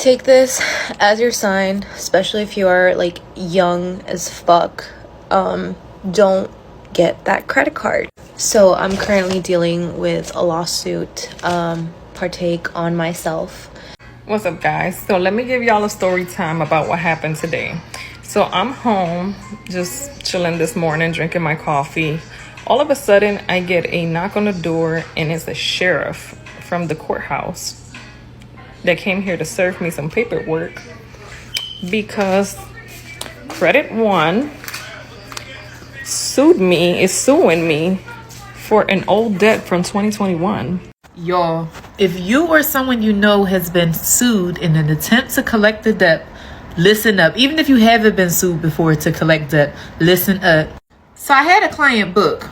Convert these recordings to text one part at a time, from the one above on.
Take this as your sign, especially if you are like young as fuck. Don't get that credit card. So I'm currently dealing with a lawsuit, partake on myself. What's up, guys? So let me give y'all a story time about what happened today. So I'm home just chilling this morning, drinking my coffee. All of a sudden I get a knock on the door, and it's the sheriff from the courthouse that came here to serve me some paperwork because Credit One is suing me for an old debt from 2021. Y'all, if you or someone you know has been sued in an attempt to collect the debt, listen up. Even if you haven't been sued before to collect debt, listen up. So I had a client book.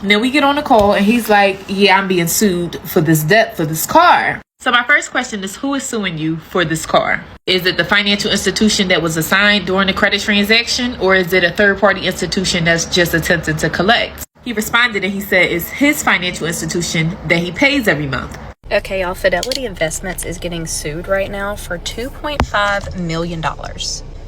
Now we get on the call and he's like, yeah, I'm being sued for this debt for this car. So my first question is, who is suing you for this car? Is it the financial institution that was assigned during the credit transaction, or is it a third-party institution that's just attempting to collect? He responded and he said it's his financial institution that he pays every month. Okay, y'all, Fidelity Investments is getting sued right now for $2.5 million.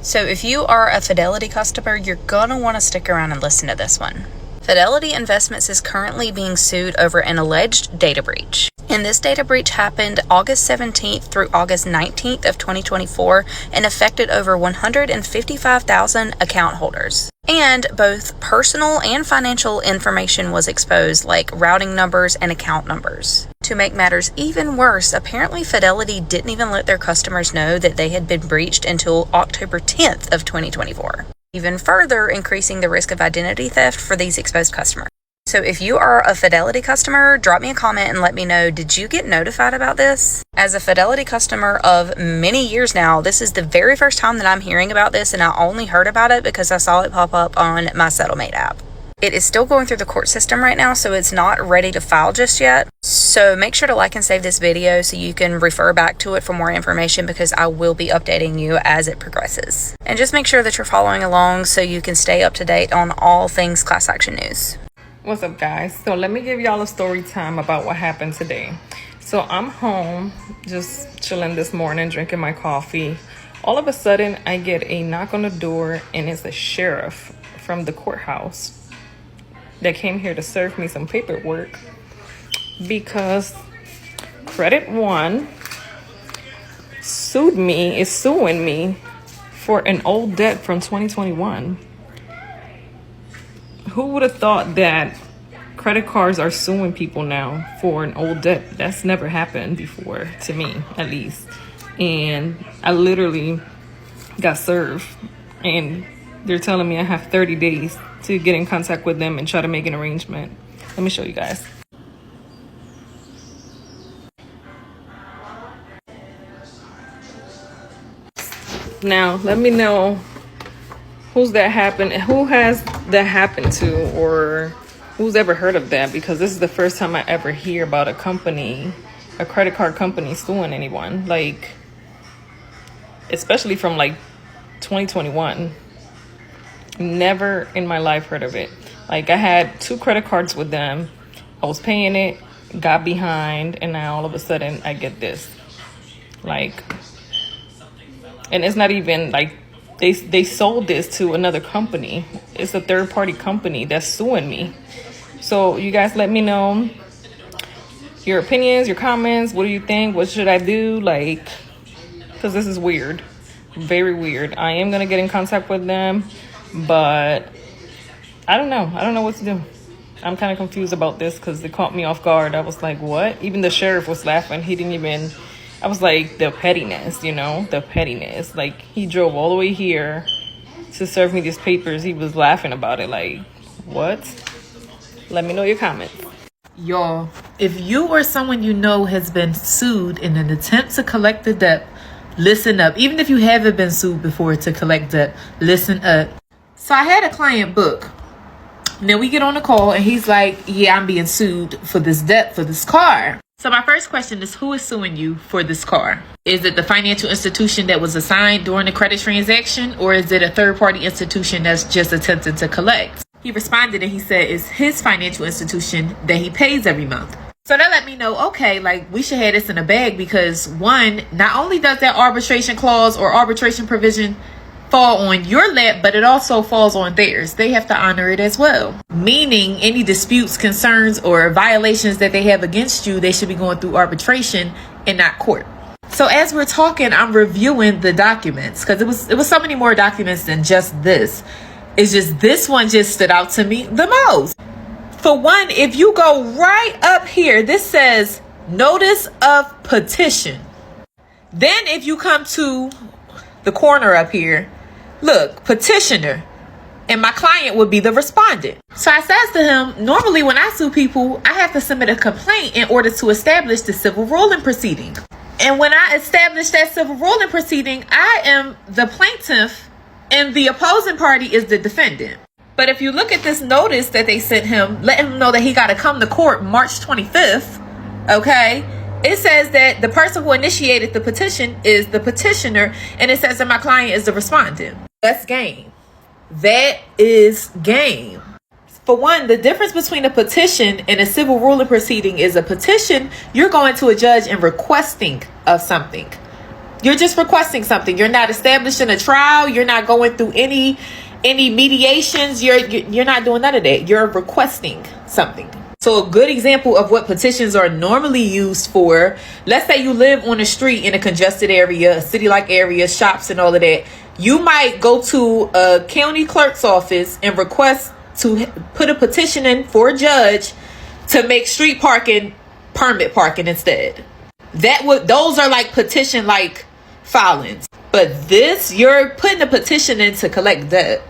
So if you are a Fidelity customer, you're gonna want to stick around and listen to this one. Fidelity Investments is currently being sued over an alleged data breach. And this data breach happened August 17th through August 19th of 2024 and affected over 155,000 account holders. And both personal and financial information was exposed, like routing numbers and account numbers. To make matters even worse, apparently Fidelity didn't even let their customers know that they had been breached until October 10th of 2024. Even further increasing the risk of identity theft for these exposed customers. So if you are a Fidelity customer, drop me a comment and let me know, did you get notified about this? As a Fidelity customer of many years now, this is the very first time that I'm hearing about this, and I only heard about it because I saw it pop up on my Settlemate app. It is still going through the court system right now, so it's not ready to file just yet. So make sure to like and save this video so you can refer back to it for more information, because I will be updating you as it progresses. And just make sure that you're following along so you can stay up to date on all things class action news. What's up, guys? So let me give y'all a story time about what happened today. So I'm home just chilling this morning, drinking my coffee. All of a sudden I get a knock on the door, and it's the sheriff from the courthouse that came here to serve me some paperwork because Credit One is suing me for an old debt from 2021. Who would have thought that credit cards are suing people now for an old debt? That's never happened before, to me at least. And I literally got served, and they're telling me I have 30 days to get in contact with them and try to make an arrangement. Let me show you guys. Now, let me know who has that happened to, or who's ever heard of that, because this is the first time I ever hear about a credit card company suing anyone, like, especially from like 2021. Never in my life heard of it. Like, I had 2 credit cards with them. I was paying it, got behind, and now all of a sudden I get this. Like, and it's not even like they sold this to another company. It's a third-party company that's suing me. So you guys let me know your opinions, your comments. What do you think? What should I do? Like, because this is weird. Very weird. I am going to get in contact with them, but I don't know. I don't know what to do. I'm kind of confused about this because it caught me off guard. I was like, what? Even the sheriff was laughing. He didn't even... I was like, the pettiness, you know? The pettiness. Like, he drove all the way here to serve me these papers. He was laughing about it. Like, what? Let me know your comments. Y'all, if you or someone you know has been sued in an attempt to collect the debt, listen up. Even if you haven't been sued before to collect debt, listen up. So I had a client book. Now we get on the call and he's like, yeah, I'm being sued for this debt for this car. So my first question is, who is suing you for this car? Is it the financial institution that was assigned during the credit transaction, or is it a third-party institution that's just attempting to collect? He responded and he said it's his financial institution that he pays every month. So that let me know, okay, like we should have this in a bag, because one, not only does that arbitration clause or arbitration provision fall on your lap, but it also falls on theirs. They have to honor it as well. Meaning any disputes, concerns, or violations that they have against you, they should be going through arbitration and not court. So as we're talking, I'm reviewing the documents, because it was so many more documents than just this. It's just this one just stood out to me the most. For one, if you go right up here, this says notice of petition. Then if you come to the corner up here, look, petitioner, and my client would be the respondent. So I says to him, normally when I sue people, I have to submit a complaint in order to establish the civil ruling proceeding. And when I establish that civil ruling proceeding, I am the plaintiff and the opposing party is the defendant. But if you look at this notice that they sent him, letting him know that he got to come to court March 25th, okay, it says that the person who initiated the petition is the petitioner, and it says that my client is the respondent. That's game. That is game. For one, the difference between a petition and a civil ruling proceeding is a petition, you're going to a judge and requesting of something. You're just requesting something. You're not establishing a trial. You're not going through any mediations. You're not doing none of that. You're requesting something. So a good example of what petitions are normally used for, let's say you live on a street in a congested area, a city-like area, shops and all of that. You might go to a county clerk's office and request to put a petition in for a judge to make street parking permit parking instead. Those are like petition like filings. But this, you're putting a petition in to collect debt.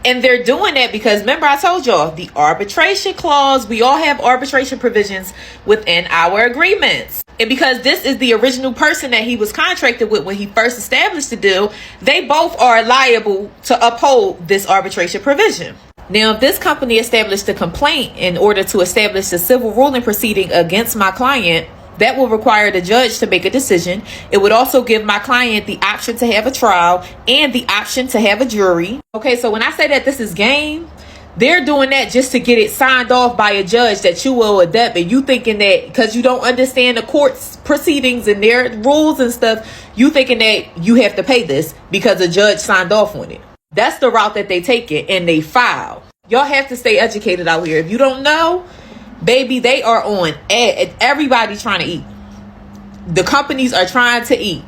And they're doing that because, remember I told y'all, the arbitration clause, we all have arbitration provisions within our agreements. And because this is the original person that he was contracted with when he first established the deal, they both are liable to uphold this arbitration provision. Now, if this company established a complaint in order to establish a civil ruling proceeding against my client, that will require the judge to make a decision. It would also give my client the option to have a trial and the option to have a jury. Okay, so when I say that this is game, they're doing that just to get it signed off by a judge that you owe a debt. And you thinking that because you don't understand the court's proceedings and their rules and stuff, you thinking that you have to pay this because a judge signed off on it. That's the route that they take it, and they file. Y'all have to stay educated out here. If you don't know, baby, they are on everybody's trying to eat. The companies are trying to eat.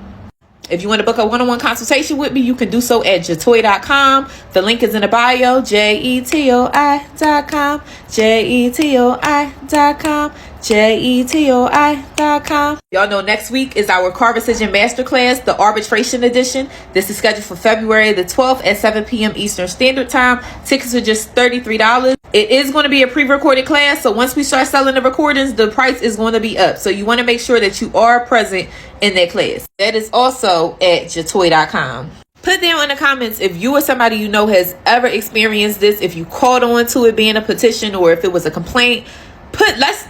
If you want to book a one-on-one consultation with me, you can do so at jatoi.com. The link is in the bio, jetoi.com, jetoi.com, jetoi.com. Y'all know next week is our car decision masterclass, the arbitration edition. This is scheduled for February the 12th at 7 p.m. Eastern Standard Time. Tickets are just $33. It is going to be a pre-recorded class, so once we start selling the recordings, the price is going to be up. So you want to make sure that you are present in that class. That is also at jatoi.com. Put down in the comments if you or somebody you know has ever experienced this, if you caught on to it being a petition or if it was a complaint.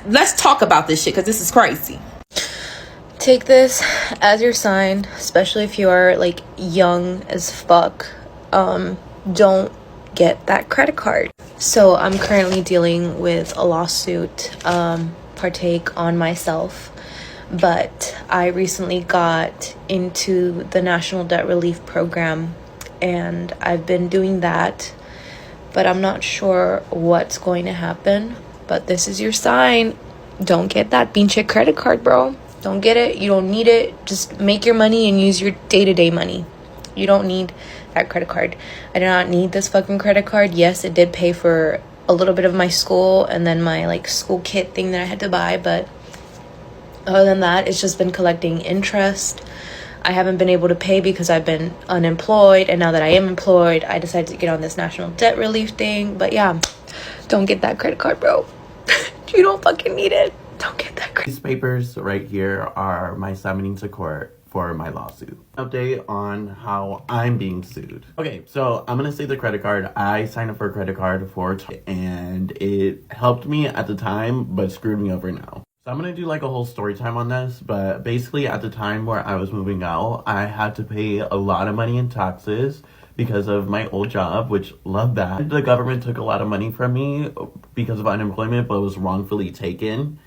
Let's talk about this shit, because this is crazy. Take this as your sign, especially if you are like young as fuck. Don't get that credit card. So I'm currently dealing with a lawsuit, partake on myself. But I recently got into the National Debt Relief Program, and I've been doing that, but I'm not sure what's going to happen. But this is your sign. Don't get that pinche credit card, bro. Don't get it. You don't need it. Just make your money and use your day-to-day money. You don't need that credit card. I do not need this fucking credit card. Yes, it did pay for a little bit of my school and then my like school kit thing that I had to buy, but other than that, it's just been collecting interest. I haven't been able to pay because I've been unemployed, and now that I am employed, I decided to get on this national debt relief thing. But yeah, don't get that credit card, bro. You don't fucking need it. Don't get that credit. These papers right here are my summoning to court for my lawsuit. Update on how I'm being sued. Okay, so I'm gonna say the credit card. I signed up for a credit card and it helped me at the time, but screwed me over now. So I'm going to do like a whole story time on this, but basically at the time where I was moving out, I had to pay a lot of money in taxes because of my old job, which love that. The government took a lot of money from me because of unemployment, but it was wrongfully taken.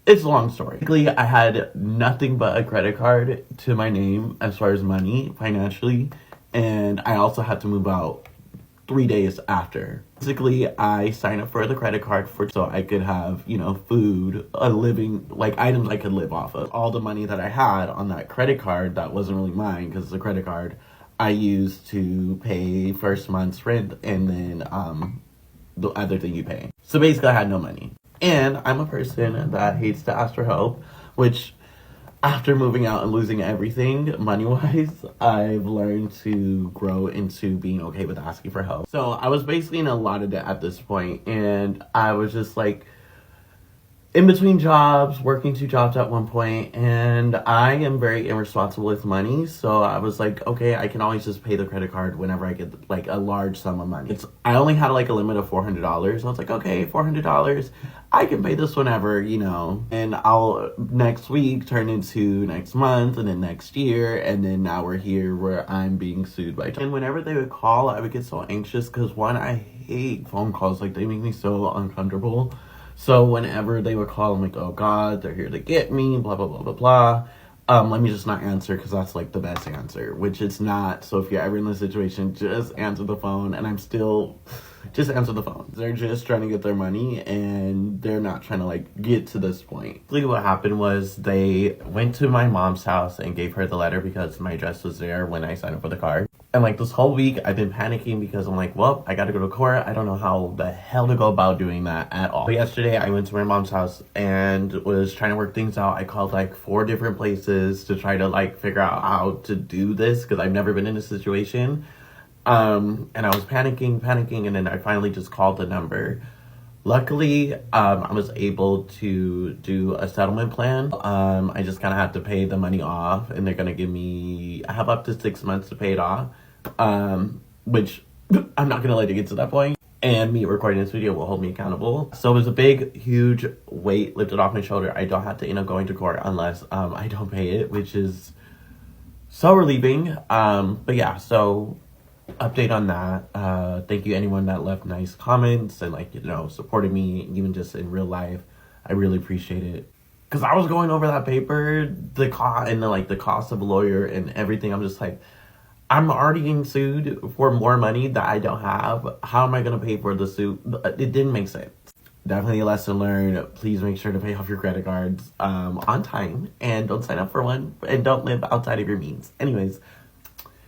It's a long story. Basically, I had nothing but a credit card to my name as far as money, financially, and I also had to move out 3 days after. Basically, I signed up for the credit card so I could have, food, a living, like items I could live off of. All the money that I had on that credit card that wasn't really mine because it's a credit card, I used to pay first month's rent and then the other thing you pay. So basically, I had no money. And I'm a person that hates to ask for help, which after moving out and losing everything money-wise, I've learned to grow into being okay with asking for help. So I was basically in a lot of debt at this point, and I was just like in between jobs, working 2 jobs at one point, and I am very irresponsible with money. So I was like, okay, I can always just pay the credit card whenever I get like a large sum of money. I only had like a limit of $400. I was like, okay, $400. I can pay this whenever, and I'll next week turn into next month and then next year. And then now we're here where I'm being sued by. And whenever they would call, I would get so anxious because one, I hate phone calls. Like they make me so uncomfortable. So whenever they would call, I'm like, oh God, they're here to get me, blah, blah, blah, blah, blah. Let me just not answer because that's like the best answer, which it's not. So if you're ever in this situation, just answer the phone. And I'm still, just answer the phone. They're just trying to get their money and they're not trying to like get to this point. Basically what happened was they went to my mom's house and gave her the letter because my address was there when I signed up for the card. And like this whole week I've been panicking because I'm like, well, I gotta go to court. I don't know how the hell to go about doing that at all. But yesterday I went to my mom's house and was trying to work things out. I called like 4 different places to try to like figure out how to do this because I've never been in a situation. And I was panicking, and then I finally just called the number. Luckily, I was able to do a settlement plan. I just kind of had to pay the money off, and they're going to give me, I have up to 6 months to pay it off, which I'm not going to let it get to that point. And me recording this video will hold me accountable. So it was a big, huge weight lifted off my shoulder. I don't have to end up going to court unless I don't pay it, which is so relieving. But yeah, so update on that. Thank you anyone that left nice comments and supported me even just in real life. I really appreciate it because I was going over that paper, the cost and the cost of a lawyer and everything. I'm just like, I'm already getting sued for more money that I don't have. How am I going to pay for the suit? It didn't make sense. Definitely a lesson learned. Please make sure to pay off your credit cards on time and don't sign up for one and don't live outside of your means. Anyways,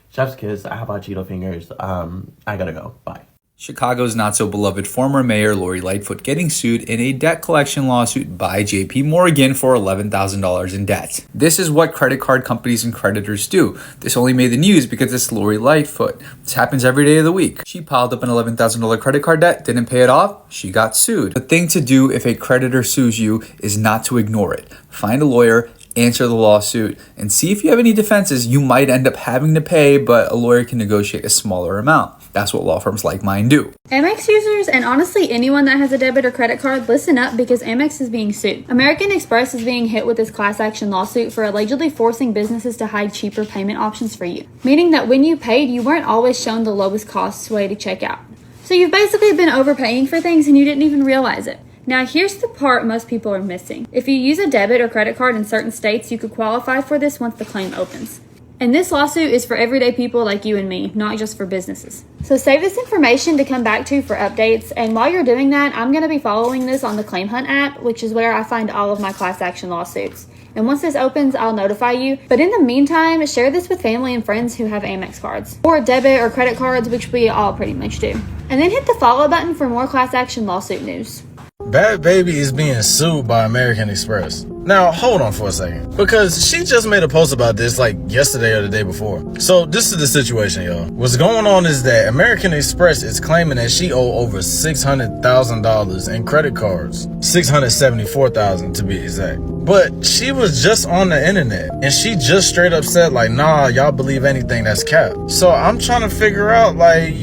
chef's kiss. I have hot Cheeto fingers. I gotta go. Bye. Chicago's not-so-beloved former mayor Lori Lightfoot getting sued in a debt collection lawsuit by JP Morgan for $11,000 in debt. This is what credit card companies and creditors do. This only made the news because it's Lori Lightfoot. This happens every day of the week. She piled up an $11,000 credit card debt, didn't pay it off, she got sued. The thing to do if a creditor sues you is not to ignore it. Find a lawyer, answer the lawsuit, and see if you have any defenses you might end up having to pay, but a lawyer can negotiate a smaller amount. That's what law firms like mine do. Amex users, and honestly anyone that has a debit or credit card, listen up because Amex is being sued. American Express is being hit with this class action lawsuit for allegedly forcing businesses to hide cheaper payment options for you. Meaning that when you paid, you weren't always shown the lowest cost way to check out. So you've basically been overpaying for things and you didn't even realize it. Now here's the part most people are missing. If you use a debit or credit card in certain states, you could qualify for this once the claim opens. And this lawsuit is for everyday people like you and me, not just for businesses. So save this information to come back to for updates. And while you're doing that, I'm going to be following this on the Claim Hunt app, which is where I find all of my class action lawsuits. And once this opens, I'll notify you. But in the meantime, share this with family and friends who have Amex cards or debit or credit cards, which we all pretty much do. And then hit the follow button for more class action lawsuit news. Bhad Bhabie is being sued by American Express. Now, hold on for a second, because she just made a post about this like yesterday or the day before. So this is the situation, y'all. What's going on is that American Express is claiming that she owe over $600,000 in credit cards. $674,000 to be exact. But she was just on the internet and she just straight up said like, nah, y'all believe anything that's capped. So I'm trying to figure out like,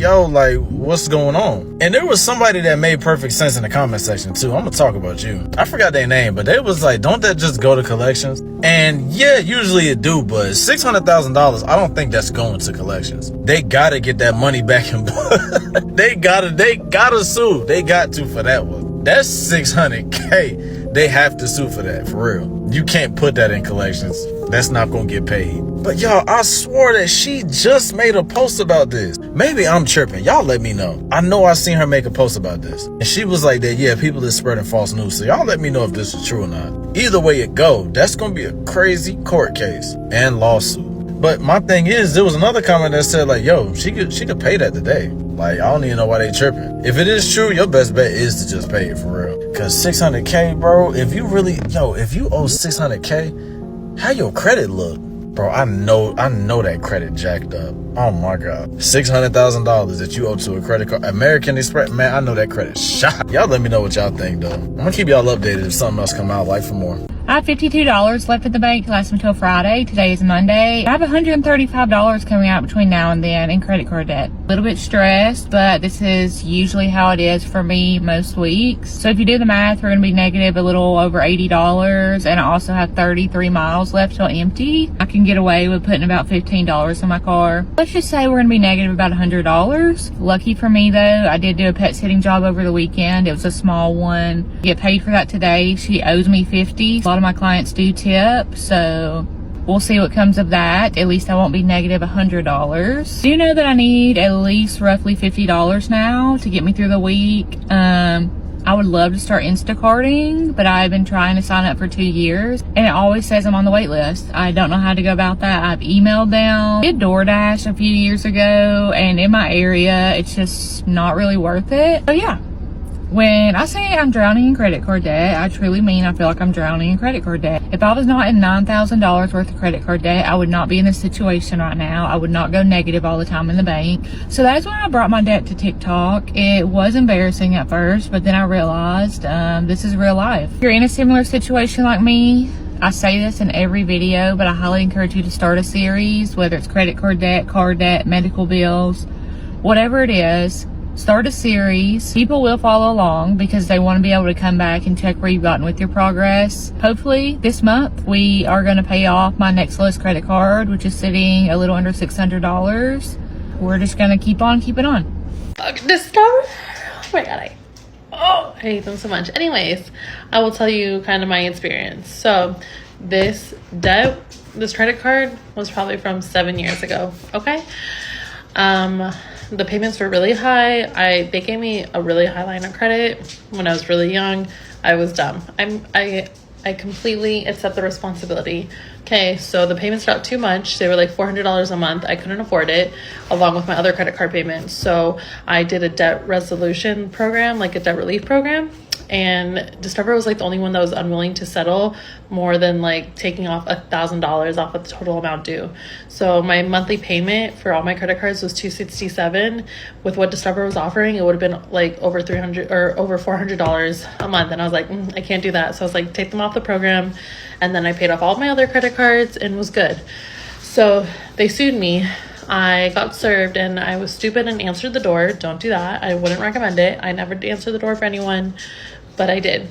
what's going on? And there was somebody that made perfect sense in the comment section too. I'm gonna talk about you. I forgot their name, but they was like, don't that just go to collections? And yeah, usually it do, but $600,000, I don't think that's going to collections. They gotta get that money back in. They gotta sue. They got to for that one. That's $600K. they have to sue for that, for real. You can't put that in collections. That's not gonna get paid. But y'all, I swore that she just made a post about this. Maybe I'm tripping. Y'all let me know. I know I seen her make a post about this. And she was like that, yeah, people is spreading false news. So y'all let me know if this is true or not. Either way it go, that's gonna be a crazy court case and lawsuit. But my thing is, there was another comment that said like, yo, she could pay that today. Like, I don't even know why they tripping. If it is true, your best bet is to just pay it for real. Cause $600K, bro, if you owe $600K, how your credit look? Bro, I know that credit jacked up. Oh my God. $600,000 that you owe to a credit card. American Express, man, I know that credit shot. Y'all let me know what y'all think though. I'm gonna keep y'all updated if something else come out, like for more. I have $52 left at the bank to last until Friday. Today is Monday. I have $135 coming out between now and then in credit card debt. A little bit stressed, but this is usually how it is for me most weeks. So if you do the math, we're going to be negative a little over $80. And I also have 33 miles left till empty. I can get away with putting about $15 in my car. Let's just say we're going to be negative about $100. Lucky for me though, I did do a pet sitting job over the weekend. It was a small one. Get paid for that today. She owes me $50. A lot of my clients do tip, so we'll see what comes of that. At least I won't be negative $100. Do you know that I need at least roughly $50 now to get me through the week? I would love to start Instacarting, but I've been trying to sign up for 2 years and it always says I'm on the wait list. I don't know how to go about that. I've emailed them. I did DoorDash a few years ago, and in my area it's just not really worth it. So yeah, when I say I'm drowning in credit card debt, I truly mean I feel like I'm drowning in credit card debt. If I was not in $9,000 worth of credit card debt, I would not be in this situation right now. I would not go negative all the time in the bank. So that's when I brought my debt to TikTok. It was embarrassing at first, but then I realized this is real life. If you're in a similar situation like me, I say this in every video, but I highly encourage you to start a series, whether it's credit card debt, medical bills, whatever it is. Start a series. People will follow along because they want to be able to come back and check where you've gotten with your progress. Hopefully this month we are going to pay off my next lowest credit card, which is sitting a little under $600. We're just going to keep on keeping on. This star? Oh my God, I hate them so much. Anyways, I will tell you kind of my experience. So this credit card was probably from 7 years ago. Okay. The payments were really high. They gave me a really high line of credit when I was really young. I was dumb. I completely accept the responsibility. Okay, so the payments got too much. They were like $400 a month. I couldn't afford it, along with my other credit card payments. So I did a debt resolution program, like a debt relief program. And Discover was like the only one that was unwilling to settle more than like taking off $1,000 off of the total amount due. So my monthly payment for all my credit cards was $267. With what Discover was offering, it would have been like over $300 or over $400 a month. And I was like, I can't do that. So I was like, take them off the program. And then I paid off all my other credit cards and was good. So they sued me. I got served and I was stupid and answered the door. Don't do that. I wouldn't recommend it. I never answer the door for anyone, but I did.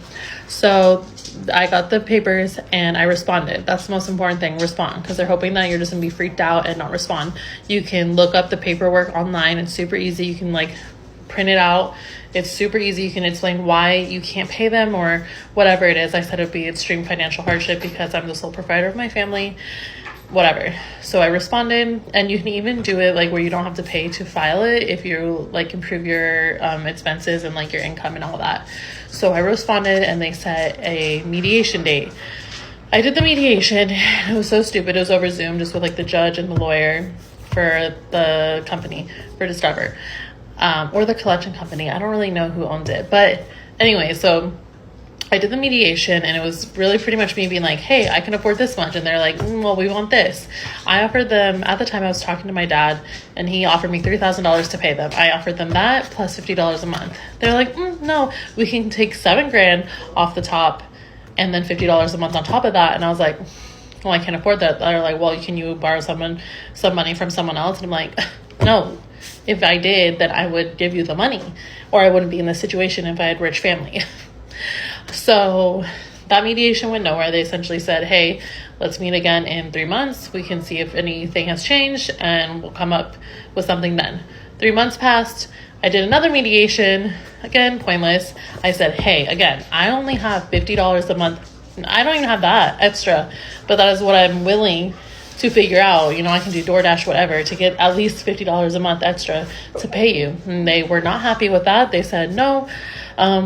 So I got the papers and I responded. That's the most important thing, respond, because they're hoping that you're just gonna be freaked out and not respond. You can look up the paperwork online. It's super easy. You can like print it out. It's super easy. You can explain why you can't pay them or whatever it is. I said it'd be extreme financial hardship because I'm the sole provider of my family, whatever. So I responded, and you can even do it like where you don't have to pay to file it if you like improve your expenses and like your income and all that. So I responded and they set a mediation date. I did the mediation. It was so stupid. It was over Zoom, just with like the judge and the lawyer for the company, for Discover, or the collection company. I don't really know who owns it, but anyway, so I did the mediation, and it was really pretty much me being like, hey, I can afford this much. And they're like, well, we want this. I offered them, at the time I was talking to my dad, and he offered me $3,000 to pay them. I offered them that plus $50 a month. They're like, no, we can take $7,000 off the top and then $50 a month on top of that. And I was like, well, I can't afford that. They're like, well, can you borrow some money from someone else? And I'm like, no, if I did, then I would give you the money, or I wouldn't be in this situation if I had a rich family. So that mediation went nowhere. They essentially said, hey, let's meet again in 3 months. We can see if anything has changed and we'll come up with something then. 3 months passed. I did another mediation. Again, pointless. I said, hey, again, I only have $50 a month. I don't even have that extra, but that is what I'm willing to figure out. You know, I can do DoorDash, whatever, to get at least $50 a month extra to pay you. And they were not happy with that. They said, no,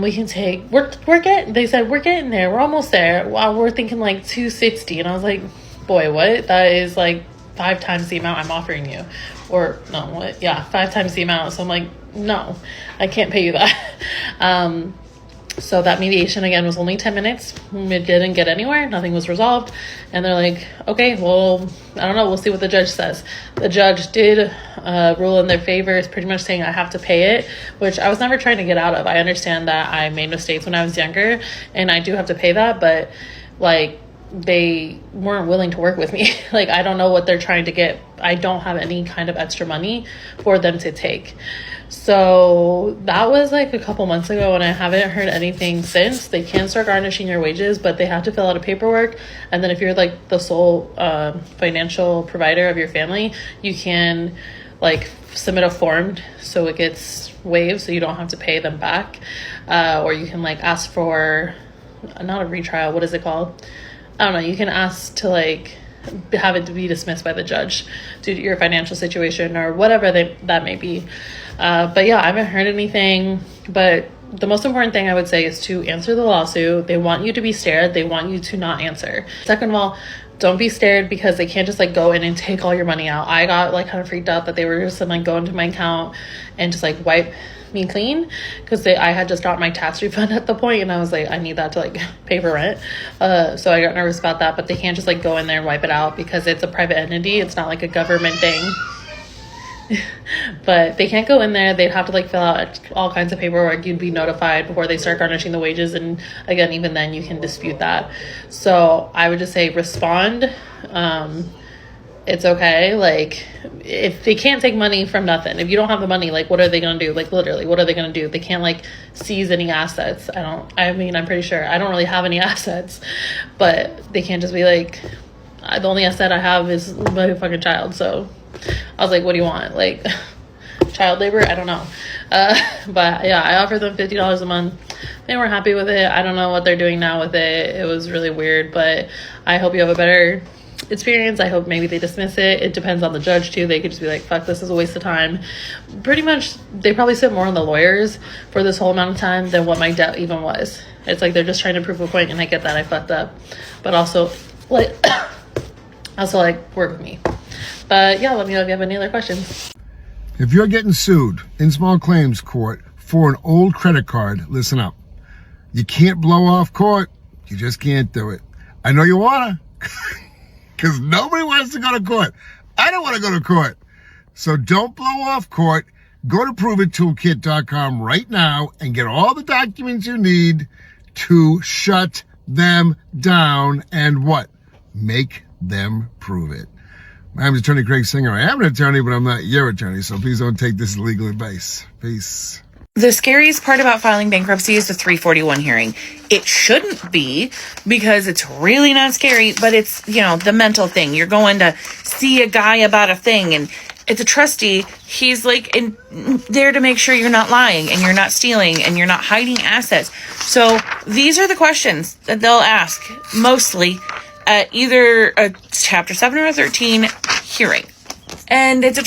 we can take, they said, we're getting there. We're almost there. Well, we're thinking like $260. And I was like, boy, what? That is like 5 times the amount I'm offering you. Or no, what? Yeah, 5 times the amount. So I'm like, no, I can't pay you that. So that mediation, again, was only 10 minutes. It didn't get anywhere. Nothing was resolved. And they're like, okay, well, I don't know. We'll see what the judge says. The judge did rule in their favor. It's pretty much saying I have to pay it, which I was never trying to get out of. I understand that I made mistakes when I was younger, and I do have to pay that. But, like, they weren't willing to work with me. Like, I don't know what they're trying to get. I don't have any kind of extra money for them to take. So that was like a couple months ago, and I haven't heard anything since. They can start garnishing your wages, but they have to fill out a paperwork. And then if you're like the sole financial provider of your family, you can like submit a form so it gets waived, so you don't have to pay them back. Or you can like ask for, not a retrial, what is it called? I don't know. You can ask to like have it to be dismissed by the judge due to your financial situation or whatever that may be. But yeah, I haven't heard anything. But the most important thing I would say is to answer the lawsuit. They want you to be stared. They want you to not answer. Second of all, don't be stared, because they can't just like go in and take all your money out. I got like kind of freaked out that they were just like go into my account and just like wipe me clean, because I had just got my tax refund at the point, and I was like, I need that to like pay for rent. So I got nervous about that, but they can't just like go in there and wipe it out because it's a private entity. It's not like a government thing. But they can't go in there. They'd have to like fill out all kinds of paperwork. You'd be notified before they start garnishing the wages, and again, even then you can dispute that. So I would just say respond. It's okay. Like, if they can't take money from nothing, if you don't have the money, like, what are they gonna do? Like, literally, what are they gonna do? They can't like seize any assets. I'm pretty sure I don't really have any assets, but they can't just be like, the only asset I have is my fucking child. So I was like, what do you want? Like, child labor? I don't know. But yeah, I offered them $50 a month. They weren't happy with it. I don't know what they're doing now with it. It was really weird, but I hope you have a better experience. I hope maybe they dismiss it. It depends on the judge too. They could just be like, fuck, this is a waste of time. Pretty much, they probably spent more on the lawyers for this whole amount of time than what my debt even was. It's like they're just trying to prove a point, and I get that. I fucked up. But also, like, work with me. But yeah, let me know if you have any other questions. If you're getting sued in small claims court for an old credit card, listen up. You can't blow off court. You just can't do it. I know you wanna, because nobody wants to go to court. I don't want to go to court. So don't blow off court. Go to ProveItToolkit.com right now and get all the documents you need to shut them down and what? Make them prove it. My name is Attorney Craig Singer. I am an attorney, but I'm not your attorney, so please don't take this as legal advice. Peace. The scariest part about filing bankruptcy is the 341 hearing. It shouldn't be, because it's really not scary, but it's, you know, the mental thing. You're going to see a guy about a thing, and it's a trustee. He's like there to make sure you're not lying and you're not stealing and you're not hiding assets. So these are the questions that they'll ask mostly at either a Chapter 7 or 13 hearing. And it's a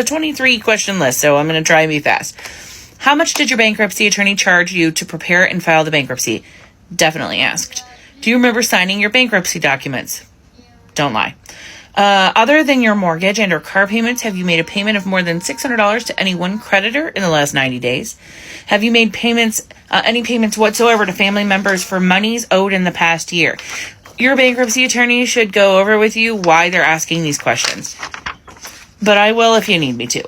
23 question list, so I'm going to try and be fast. How much did your bankruptcy attorney charge you to prepare and file the bankruptcy? Definitely asked. Do you remember signing your bankruptcy documents? Don't lie. Other than your mortgage and or car payments, have you made a payment of more than $600 to any one creditor in the last 90 days? Have you made payments, any payments whatsoever to family members for monies owed in the past year? Your bankruptcy attorney should go over with you why they're asking these questions. But I will if you need me to.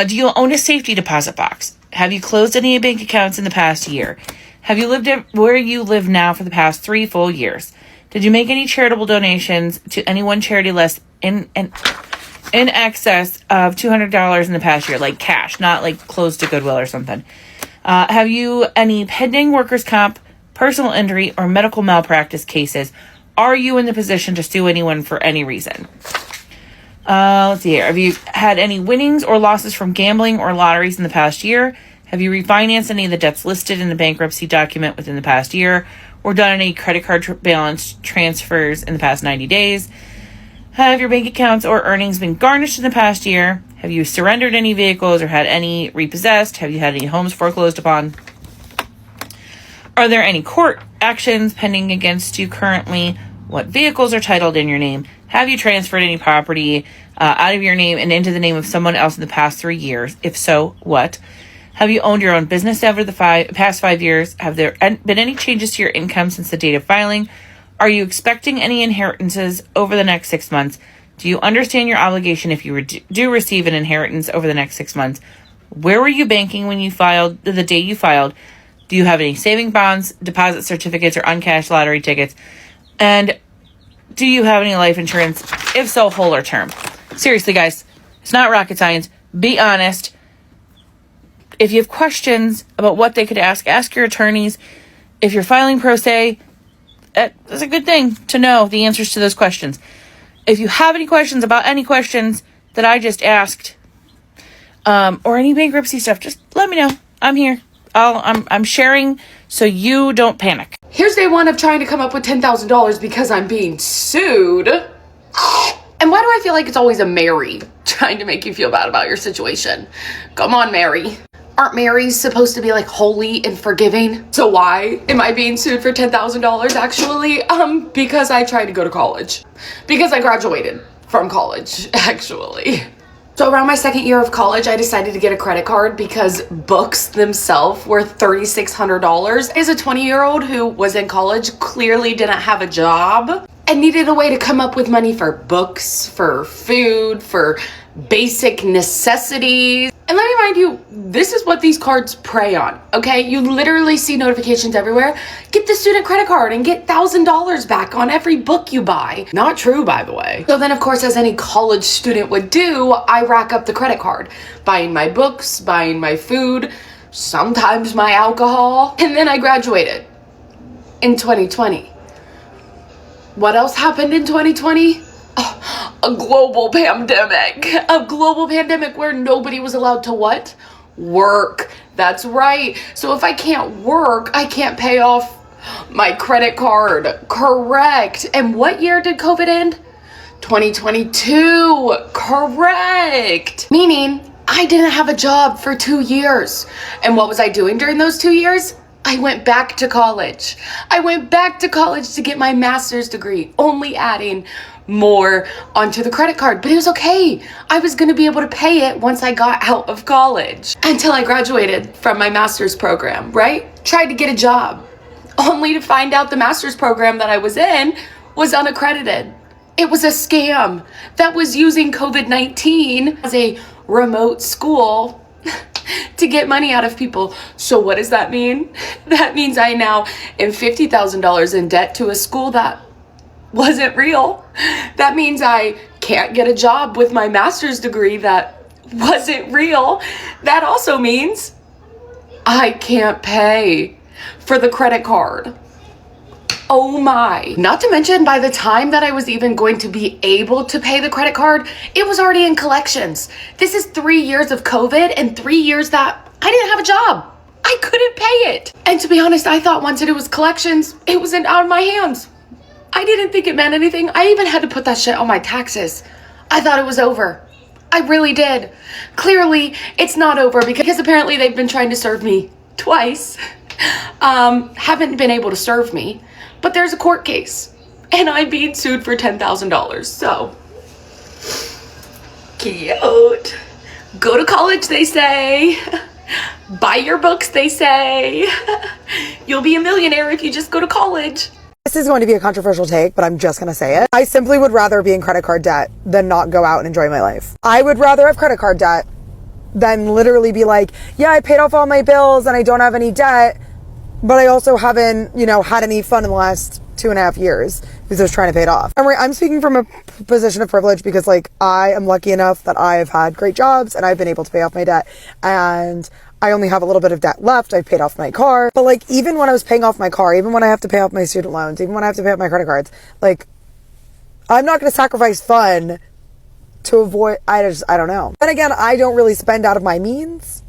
Do you own a safety deposit box? Have you closed any bank accounts in the past year? Have you lived where you live now for the past 3 full years? Did you make any charitable donations to any one charity less in excess of $200 in the past year, like cash, not like close to Goodwill or something? Have you any pending workers' comp, personal injury, or medical malpractice cases? Are you in the position to sue anyone for any reason? Let's see here. Have you had any winnings or losses from gambling or lotteries in the past year? Have you refinanced any of the debts listed in the bankruptcy document within the past year? Or done any credit card balance transfers in the past 90 days? Have your bank accounts or earnings been garnished in the past year? Have you surrendered any vehicles or had any repossessed? Have you had any homes foreclosed upon? Are there any court actions pending against you currently? What vehicles are titled in your name? Have you transferred any property out of your name and into the name of someone else in the past 3 years? If so, what? Have you owned your own business over the past 5 years? Have there been any changes to your income since the date of filing? Are you expecting any inheritances over the next 6 months? Do you understand your obligation if you do receive an inheritance over the next 6 months? Where were you banking when you filed, the day you filed? Do you have any saving bonds, deposit certificates, or uncashed lottery tickets? And do you have any life insurance? If so, whole or term. Seriously, guys, it's not rocket science. Be honest. If you have questions about what they could ask your attorneys. If you're filing pro se, it's a good thing to know the answers to those questions. If you have any questions about any questions that I just asked, or any bankruptcy stuff, just let me know. I'm here. I'm sharing so you don't panic. Here's day one of trying to come up with $10,000 because I'm being sued. And why do I feel like it's always a Mary trying to make you feel bad about your situation? Come on, Mary. Aren't Marys supposed to be like holy and forgiving? So why am I being sued for $10,000 actually? Because I tried to go to college. Because I graduated from college, actually. So around my second year of college, I decided to get a credit card because books themselves were $3,600. As a 20-year-old who was in college, clearly didn't have a job and needed a way to come up with money for books, for food, for basic necessities. And let me remind you, this is what these cards prey on, okay? You literally see notifications everywhere. Get the student credit card and get $1,000 back on every book you buy. Not true, by the way. So then, of course, as any college student would do, I rack up the credit card, buying my books, buying my food, sometimes my alcohol, and then I graduated in 2020. What else happened in 2020? A global pandemic. A global pandemic where nobody was allowed to what? Work. That's right. So if I can't work, I can't pay off my credit card. Correct. And what year did COVID end? 2022. Correct. Meaning I didn't have a job for 2 years. And what was I doing during those 2 years? I went back to college. I went back to college to get my master's degree, only adding more onto the credit card. But it was okay. I was going to be able to pay it once I got out of college. Until I graduated from my master's program, right? Tried to get a job, only to find out the master's program that I was in was unaccredited. It was a scam that was using COVID-19 as a remote school to get money out of people. So what does that mean? That means I now am $50,000 in debt to a school that wasn't real. That means I can't get a job with my master's degree that wasn't real. That also means I can't pay for the credit card. Oh my. Not to mention, by the time that I was even going to be able to pay the credit card, it was already in collections. This is 3 years of COVID and 3 years that I didn't have a job. I couldn't pay it. And to be honest, I thought once it was collections, it was out of my hands. I didn't think it meant anything. I even had to put that shit on my taxes. I thought it was over. I really did. Clearly, it's not over because apparently they've been trying to serve me twice. Haven't been able to serve me. But there's a court case, and I'm being sued for $10,000, so cute. Go to college, they say. Buy your books, they say. You'll be a millionaire if you just go to college. This is going to be a controversial take, but I'm just going to say it. I simply would rather be in credit card debt than not go out and enjoy my life. I would rather have credit card debt than literally be like, yeah, I paid off all my bills and I don't have any debt, but I also haven't, had any fun in the last 2.5 years because I was trying to pay it off. I'm speaking from a position of privilege because I am lucky enough that I've had great jobs and I've been able to pay off my debt, and I only have a little bit of debt left. I've paid off my car, but even when I was paying off my car, even when I have to pay off my student loans, even when I have to pay off my credit cards, I'm not going to sacrifice fun to avoid, I don't know. And again, I don't really spend out of my means,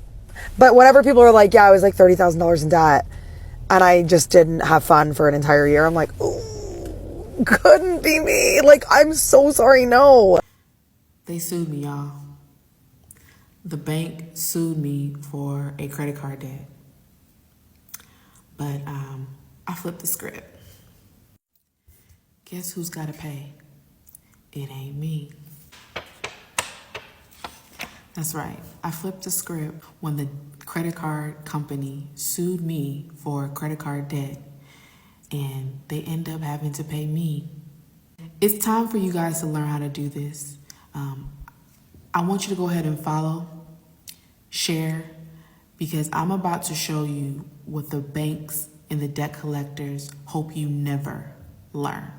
but whenever people are like, yeah, I was like $30,000 in debt and I just didn't have fun for an entire year, I'm like, ooh, couldn't be me. Like, I'm so sorry, no. They sued me, y'all. The bank sued me for a credit card debt. But I flipped the script. Guess who's gotta pay? It ain't me. That's right. I flipped the script when the credit card company sued me for credit card debt, and they end up having to pay me. It's time for you guys to learn how to do this. I want you to go ahead and follow, share, because I'm about to show you what the banks and the debt collectors hope you never learn.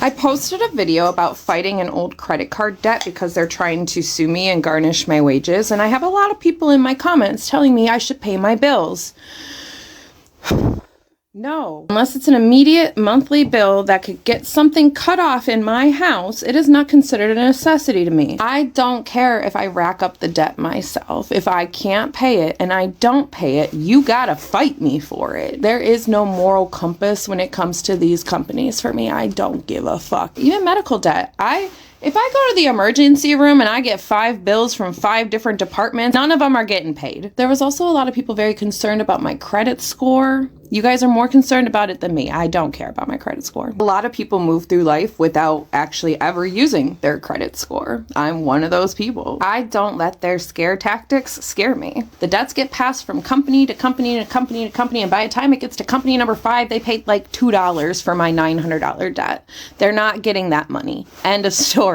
I posted a video about fighting an old credit card debt because they're trying to sue me and garnish my wages, and I have a lot of people in my comments telling me I should pay my bills. No. Unless it's an immediate monthly bill that could get something cut off in my house, it is not considered a necessity to me. I don't care if I rack up the debt myself. If I can't pay it and I don't pay it, you gotta fight me for it. There is no moral compass when it comes to these companies for me. I don't give a fuck. Even medical debt. If I go to the emergency room and I get 5 bills from 5 different departments, none of them are getting paid. There was also a lot of people very concerned about my credit score. You guys are more concerned about it than me. I don't care about my credit score. A lot of people move through life without actually ever using their credit score. I'm one of those people. I don't let their scare tactics scare me. The debts get passed from company to company to company to company, and by the time it gets to company number 5, they paid like $2 for my $900 debt. They're not getting that money. End of story.